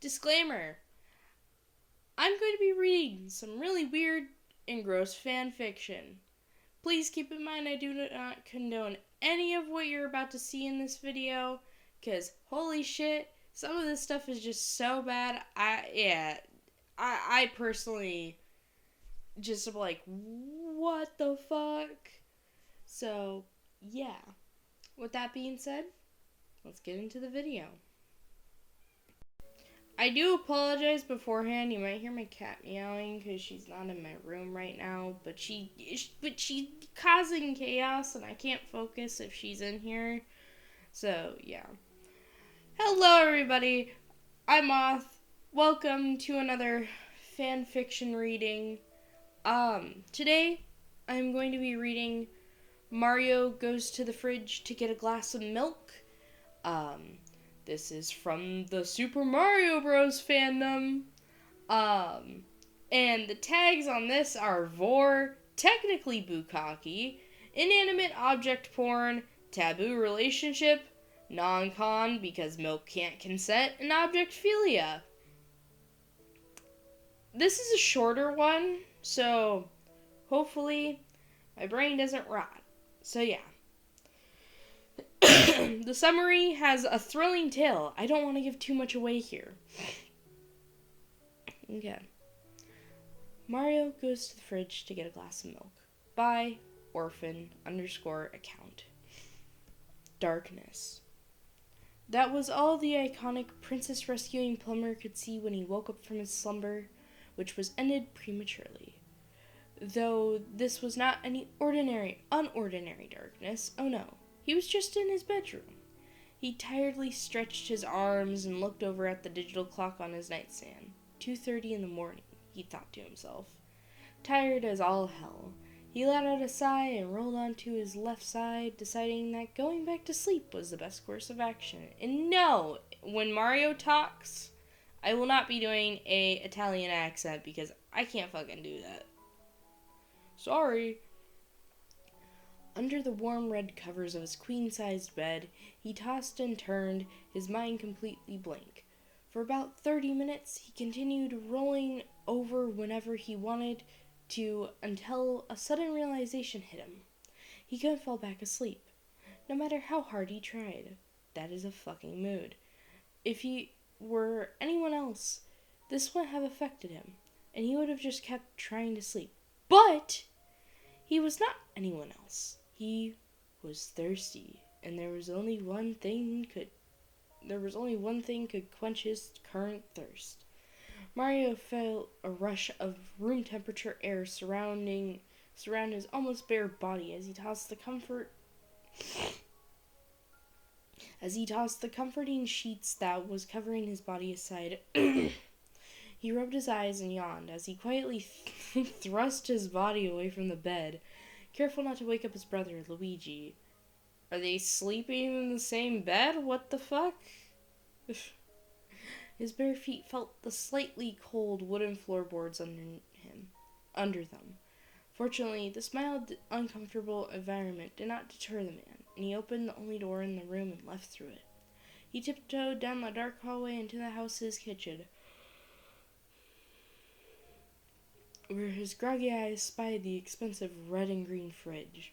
Disclaimer. I'm going to be reading some really weird and gross fan fiction. Please keep in mind I do not condone any of what you're about to see in this video, because holy shit, some of this stuff is just so bad. I personally just am like, what the fuck? So, yeah. With that being said, let's get into the video. I do apologize beforehand. You might hear my cat meowing because she's not in my room right now, but she's causing chaos and I can't focus if she's in here. So, yeah. Hello, everybody. I'm Moth. Welcome to another fan fiction reading. Today I'm going to be reading Mario Goes to the Fridge to Get a Glass of Milk. This is from the Super Mario Bros. Fandom. And the tags on this are vor, technically bukkake, inanimate object porn, taboo relationship, non-con because milk can't consent, and objectphilia. This is a shorter one, so hopefully my brain doesn't rot. So yeah. The summary has a thrilling tale. I don't want to give too much away here. Okay. Mario goes to the fridge to get a glass of milk. By orphan_account. Darkness. That was all the iconic princess rescuing plumber could see when he woke up from his slumber, which was ended prematurely. Though this was not any unordinary darkness. Oh no. He was just in his bedroom. He tiredly stretched his arms and looked over at the digital clock on his nightstand. 2:30 in the morning, he thought to himself. Tired as all hell, he let out a sigh and rolled onto his left side, deciding that going back to sleep was the best course of action. And no, when Mario talks, I will not be doing a Italian accent because I can't fucking do that. Sorry. Under the warm red covers of his queen-sized bed, he tossed and turned, his mind completely blank. For about 30 minutes, he continued rolling over whenever he wanted to until a sudden realization hit him. He couldn't fall back asleep, no matter how hard he tried. That is a fucking mood. If he were anyone else, this wouldn't have affected him, and he would have just kept trying to sleep. But he was not anyone else. He was thirsty, and there was only one thing could quench his current thirst. Mario felt a rush of room temperature air surround his almost bare body as he tossed the comforting sheets that was covering his body aside. He rubbed his eyes and yawned as he quietly thrust his body away from the bed, careful not to wake up his brother, Luigi. Are they sleeping in the same bed? What the fuck? His bare feet felt the slightly cold wooden floorboards under them. Fortunately, this mild, uncomfortable environment did not deter the man, and he opened the only door in the room and left through it. He tiptoed down the dark hallway into the house's kitchen, where his groggy eyes spied the expensive red and green fridge.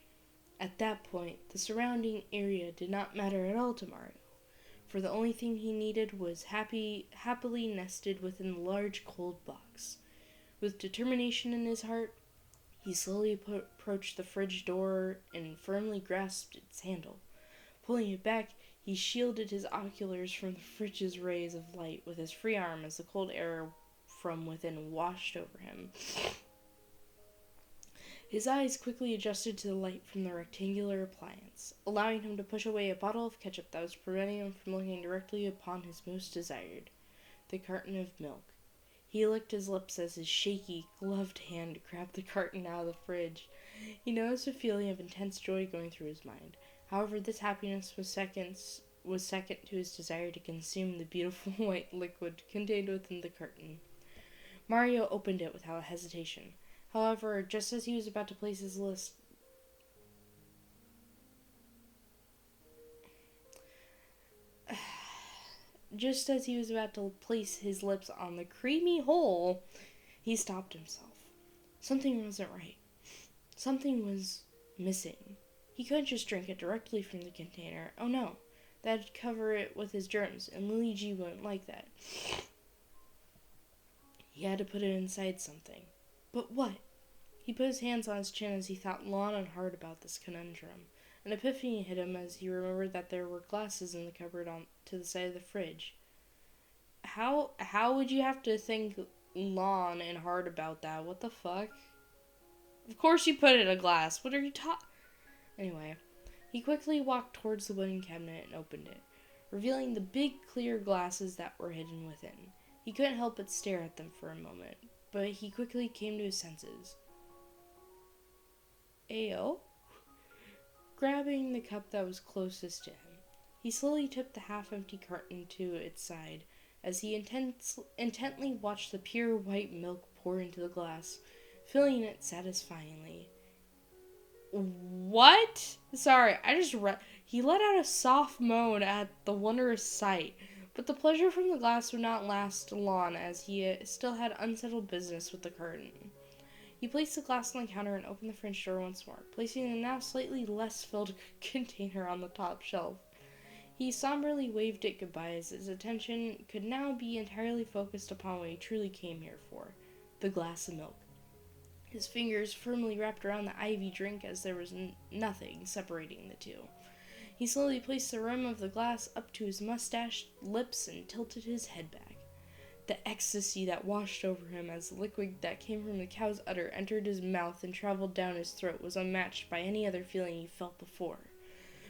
At that point, the surrounding area did not matter at all to Mario, for the only thing he needed was happily nested within the large cold box. With determination in his heart, he slowly approached the fridge door and firmly grasped its handle. Pulling it back, he shielded his oculars from the fridge's rays of light with his free arm as the cold air from within washed over him. His eyes quickly adjusted to the light from the rectangular appliance, allowing him to push away a bottle of ketchup that was preventing him from looking directly upon his most desired, the carton of milk. He licked his lips as his shaky, gloved hand grabbed the carton out of the fridge. He noticed a feeling of intense joy going through his mind. However, this happiness was second to his desire to consume the beautiful white liquid contained within the carton. Mario opened it without hesitation. However, just as he was about to place his list, just as he was about to place his lips on the creamy hole, he stopped himself. Something wasn't right. Something was missing. He couldn't just drink it directly from the container. Oh no, that'd cover it with his germs, and Lily G wouldn't like that. He had to put it inside something. But what? He put his hands on his chin as he thought long and hard about this conundrum. An epiphany hit him as he remembered that there were glasses in the cupboard on to the side of the fridge. How would you have to think long and hard about that? What the fuck? Of course you put it in a glass. What are you Anyway, he quickly walked towards the wooden cabinet and opened it, revealing the big clear glasses that were hidden within. He couldn't help but stare at them for a moment, but he quickly came to his senses. Ayo? Grabbing the cup that was closest to him, he slowly tipped the half-empty carton to its side as he intently watched the pure white milk pour into the glass, filling it satisfyingly. What? Sorry, He let out a soft moan at the wondrous sight, but the pleasure from the glass would not last long as he still had unsettled business with the carton. He placed the glass on the counter and opened the French door once more, placing the now slightly less filled container on the top shelf. He somberly waved it goodbye as his attention could now be entirely focused upon what he truly came here for, the glass of milk. His fingers firmly wrapped around the ivy drink as there was nothing separating the two. He slowly placed the rim of the glass up to his mustached lips and tilted his head back. The ecstasy that washed over him as the liquid that came from the cow's udder entered his mouth and traveled down his throat was unmatched by any other feeling he felt before.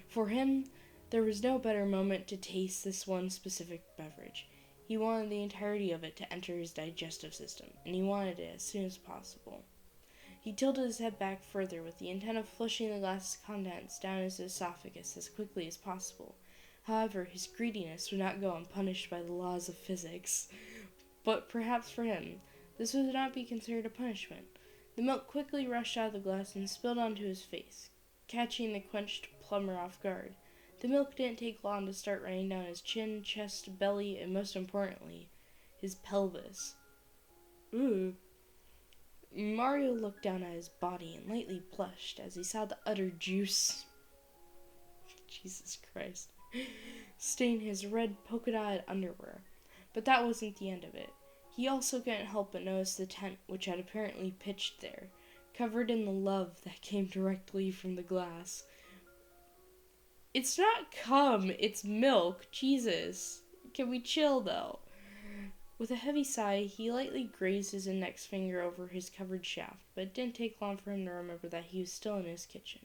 For him, there was no better moment to taste this one specific beverage. He wanted the entirety of it to enter his digestive system, and he wanted it as soon as possible. He tilted his head back further with the intent of flushing the glass's contents down his esophagus as quickly as possible. However, his greediness would not go unpunished by the laws of physics. But perhaps for him, this would not be considered a punishment. The milk quickly rushed out of the glass and spilled onto his face, catching the quenched plumber off guard. The milk didn't take long to start running down his chin, chest, belly, and most importantly, his pelvis. Ooh. Mario looked down at his body and lightly blushed as he saw the utter juice. Jesus Christ. Stain his red polka-dotted underwear. But that wasn't the end of it. He also couldn't help but notice the tent which had apparently pitched there, covered in the love that came directly from the glass. It's not cum, it's milk. Jesus. Can we chill, though? With a heavy sigh, he lightly grazed his index finger over his covered shaft, but it didn't take long for him to remember that he was still in his kitchen.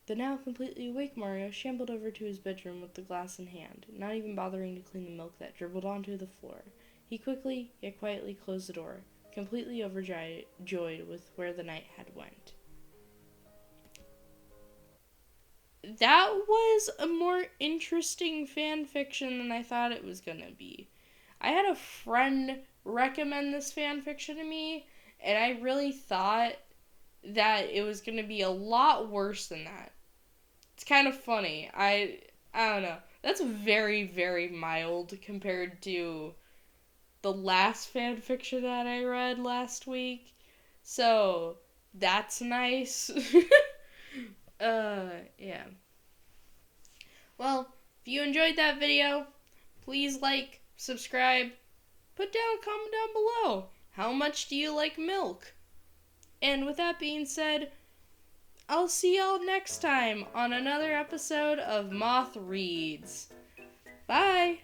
The now completely awake Mario shambled over to his bedroom with the glass in hand, not even bothering to clean the milk that dribbled onto the floor. He quickly, yet quietly closed the door, completely overjoyed with where the night had went. That was a more interesting fan fiction than I thought it was gonna be. I had a friend recommend this fan fiction to me, and I really thought that it was gonna be a lot worse than that. It's kind of funny. I don't know. That's very, very mild compared to the last fan fiction that I read last week. So, that's nice. Yeah. Well, if you enjoyed that video, please like, subscribe, put down a comment down below. How much do you like milk? And with that being said, I'll see y'all next time on another episode of Moth Reads. Bye!